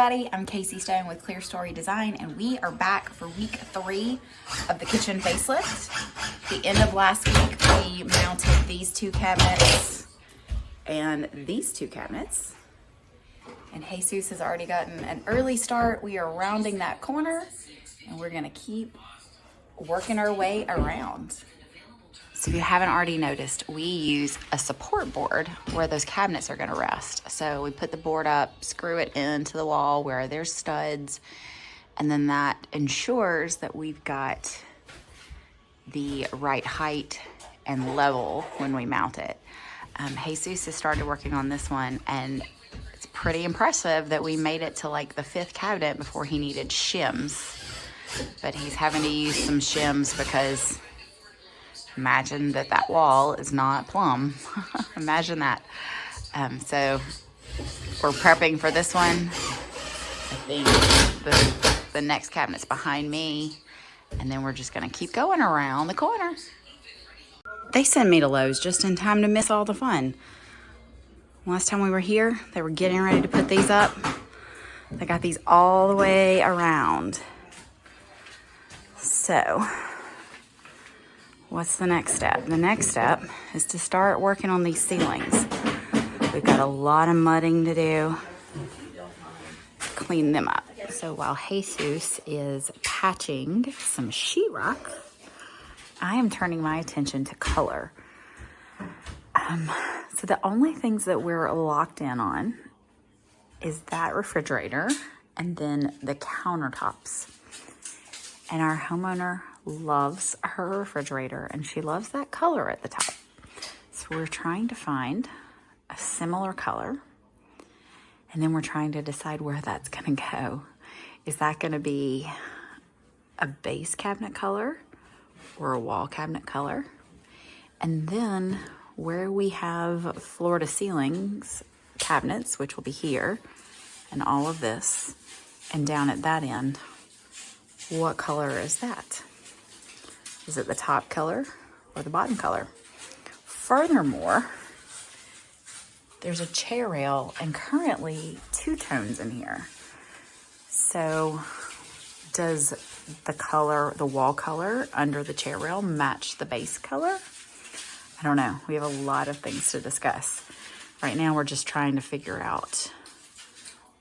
everybody, I'm Casey Stone with Clear Story Design, and we are back for week 3 of the kitchen facelift. The end of last week, we mounted these 2 cabinets and these 2 cabinets. And Jesus has already gotten an early start. We are rounding that corner, and we're gonna keep working our way around. So if you haven't already noticed, we use a support board where those cabinets are gonna rest. So we put the board up, screw it into the wall where there's studs, and then that ensures that we've got the right height and level when we mount it. Jesus has started working on this one, and it's pretty impressive that we made it to like the 5th cabinet before he needed shims. But he's having to use some shims because imagine that wall is not plumb. Imagine that. So we're prepping for this one. I think the next cabinet's behind me, and then we're just gonna keep going around the corner. They sent me to Lowe's just in time to miss all the fun. Last time we were here, they were getting ready to put these up. They got these all the way around. So what's the next step? The next step is to start working on these ceilings. We've got a lot of mudding to do, clean them up. So while Jesus is patching some sheetrock, I am turning my attention to color. So the only things that we're locked in on is that refrigerator and then the countertops. And our homeowner loves her refrigerator, and she loves that color at the top. So we're trying to find a similar color, and then we're trying to decide where that's gonna go. Is that gonna be a base cabinet color or a wall cabinet color? And then where we have floor to ceilings cabinets, which will be here, and all of this, and down at that end, what color is that? Is it the top color or the bottom color? Furthermore, there's a chair rail and currently 2 tones in here. So does the color, the wall color under the chair rail match the base color? I don't know. We have a lot of things to discuss. Right now, we're just trying to figure out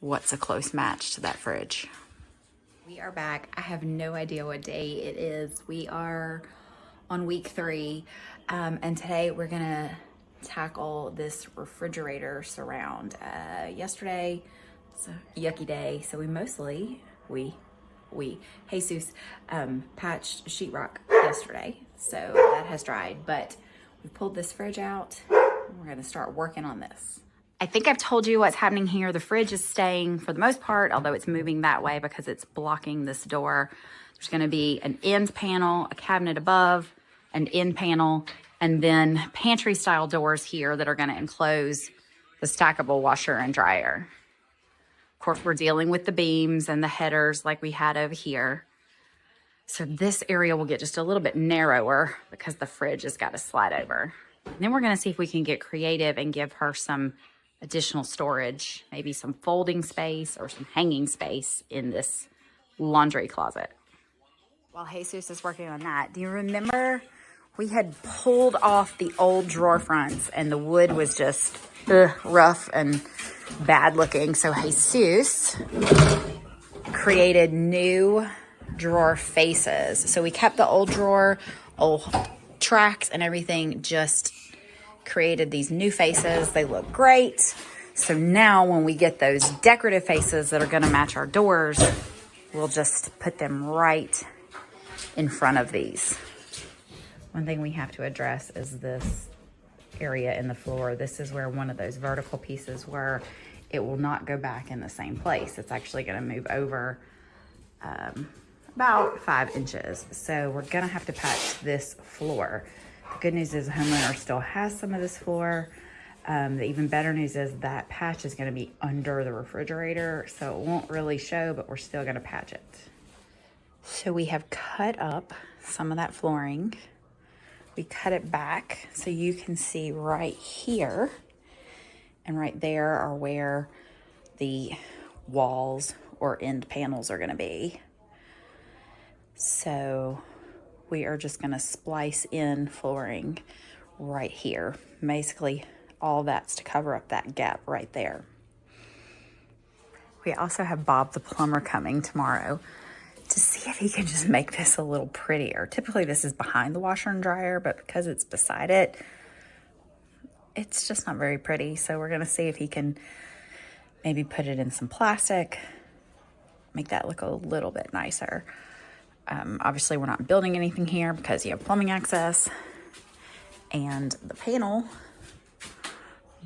what's a close match to that fridge. We are back. I have no idea what day it is. We are on week 3, and today we're gonna tackle this refrigerator surround. Yesterday, it's a yucky day, so Jesus patched sheetrock yesterday, so that has dried, but we pulled this fridge out, and we're gonna start working on this. I think I've told you what's happening here. The fridge is staying for the most part, although it's moving that way because it's blocking this door. There's gonna be an end panel, a cabinet above, an end panel, and then pantry style doors here that are gonna enclose the stackable washer and dryer. Of course, we're dealing with the beams and the headers like we had over here. So this area will get just a little bit narrower because the fridge has got to slide over. And then we're gonna see if we can get creative and give her some additional storage, maybe some folding space or some hanging space in this laundry closet. While Jesus is working on that, do you remember we had pulled off the old drawer fronts and the wood was just rough and bad looking? So Jesus created new drawer faces. So we kept the old drawer, old tracks and everything, just created these new faces. They look great. So now when we get those decorative faces that are gonna match our doors, we'll just put them right in front of these. One thing we have to address is this area in the floor. This is where one of those vertical pieces where it will not go back in the same place. It's actually gonna move over about 5 inches. So we're gonna have to patch this floor. The good news is the homeowner still has some of this floor. The even better news is that patch is gonna be under the refrigerator, so it won't really show, but we're still gonna patch it. So we have cut up some of that flooring. We cut it back so you can see right here and right there are where the walls or end panels are going to be. So we are just going to splice in flooring right here. Basically, all that's to cover up that gap right there. We also have Bob the plumber coming tomorrow to see if he can just make this a little prettier. Typically this is behind the washer and dryer, but because it's beside it, it's just not very pretty. So we're gonna see if he can maybe put it in some plastic, make that look a little bit nicer. Obviously we're not building anything here because you have plumbing access and the panel,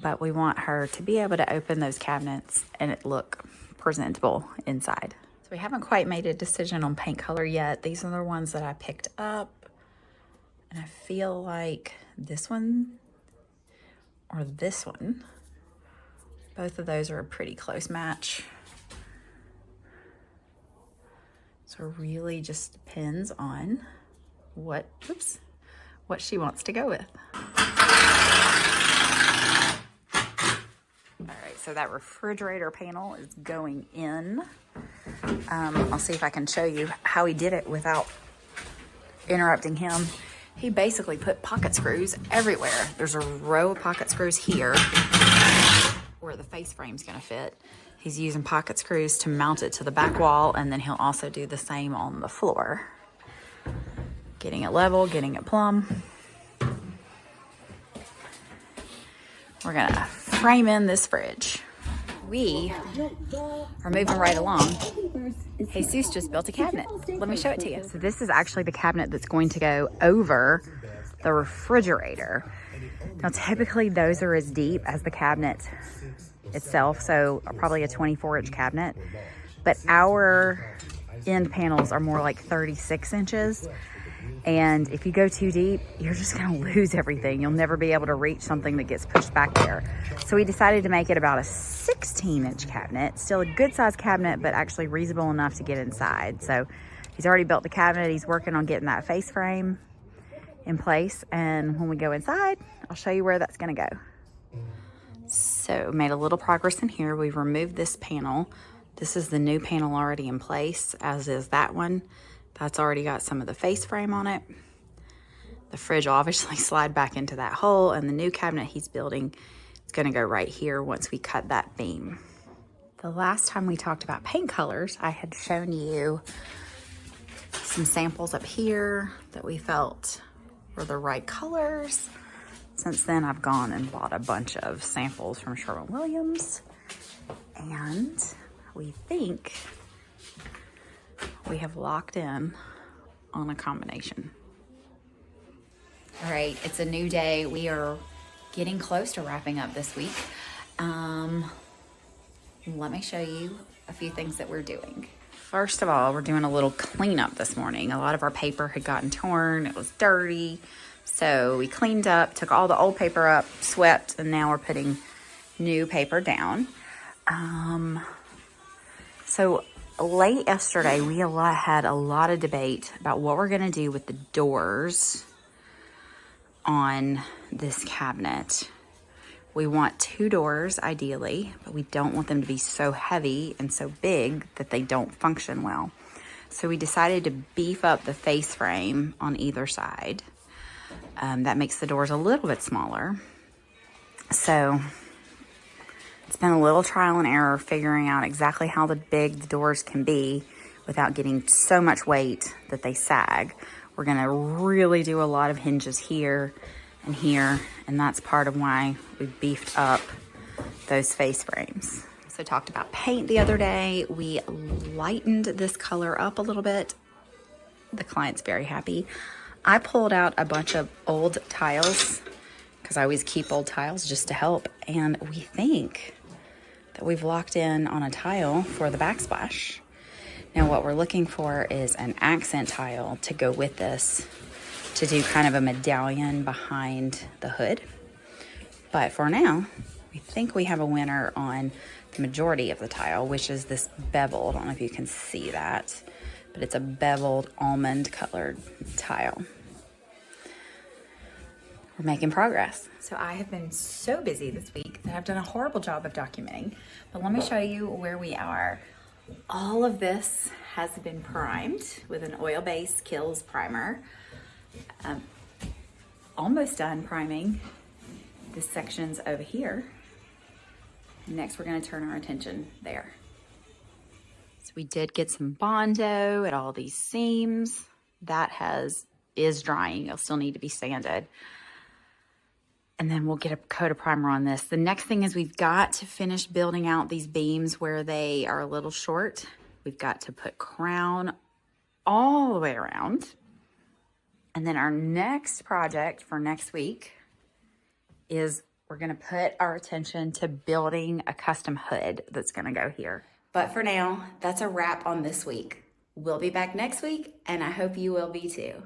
but we want her to be able to open those cabinets and it look presentable inside. So we haven't quite made a decision on paint color yet. These are the ones that I picked up, and I feel like this one or this one, both of those are a pretty close match. So it really just depends on what she wants to go with. All right, so that refrigerator panel is going in. I'll see if I can show you how he did it without interrupting him. He basically put pocket screws everywhere. There's a row of pocket screws here where the face frame's gonna fit. He's using pocket screws to mount it to the back wall, and then he'll also do the same on the floor. Getting it level, getting it plumb. We're gonna frame in this fridge. We are moving right along. Jesus just built a cabinet. Let me show it to you. So this is actually the cabinet that's going to go over the refrigerator. Now typically those are as deep as the cabinet itself, so probably a 24-inch cabinet, but our end panels are more like 36 inches. And if you go too deep, you're just gonna lose everything. You'll never be able to reach something that gets pushed back there. So we decided to make it about a 16-inch cabinet. Still a good sized cabinet, but actually reasonable enough to get inside. So he's already built the cabinet. He's working on getting that face frame in place. And when we go inside, I'll show you where that's gonna go. So made a little progress in here. We've removed this panel. This is the new panel already in place, as is that one. That's already got some of the face frame on it. The fridge will obviously slide back into that hole, and the new cabinet he's building is gonna go right here once we cut that beam. The last time we talked about paint colors, I had shown you some samples up here that we felt were the right colors. Since then, I've gone and bought a bunch of samples from Sherwin-Williams, and we think we have locked in on a combination. All right, it's a new day. We are getting close to wrapping up this week. Let me show you a few things that we're doing. First of all, we're doing a little cleanup this morning. A lot of our paper had gotten torn, it was dirty. So we cleaned up, took all the old paper up, swept, and now we're putting new paper down. So late yesterday, we had a lot of debate about what we're gonna do with the doors on this cabinet. We want 2 doors ideally, but we don't want them to be so heavy and so big that they don't function well. So we decided to beef up the face frame on either side. That makes the doors a little bit smaller. So it's been a little trial and error figuring out exactly how big the doors can be without getting so much weight that they sag. We're gonna really do a lot of hinges here and here, and that's part of why we beefed up those face frames. So talked about paint the other day. We lightened this color up a little bit. The client's very happy. I pulled out a bunch of old tiles because I always keep old tiles just to help, and we think that we've locked in on a tile for the backsplash. Now what we're looking for is an accent tile to go with this, to do kind of a medallion behind the hood. But for now, we think we have a winner on the majority of the tile, which is this beveled. I don't know if you can see that, but it's a beveled almond colored tile. we're making progress. So I have been so busy this week that I've done a horrible job of documenting, but let me show you where we are. All of this has been primed with an oil-based Kills primer. Almost done priming the sections over here. Next, we're gonna turn our attention there. So we did get some Bondo at all these seams. That is drying. It'll still need to be sanded. And then we'll get a coat of primer on this. The next thing is we've got to finish building out these beams where they are a little short. We've got to put crown all the way around. And then our next project for next week is we're gonna put our attention to building a custom hood that's gonna go here. But for now, that's a wrap on this week. We'll be back next week, and I hope you will be too.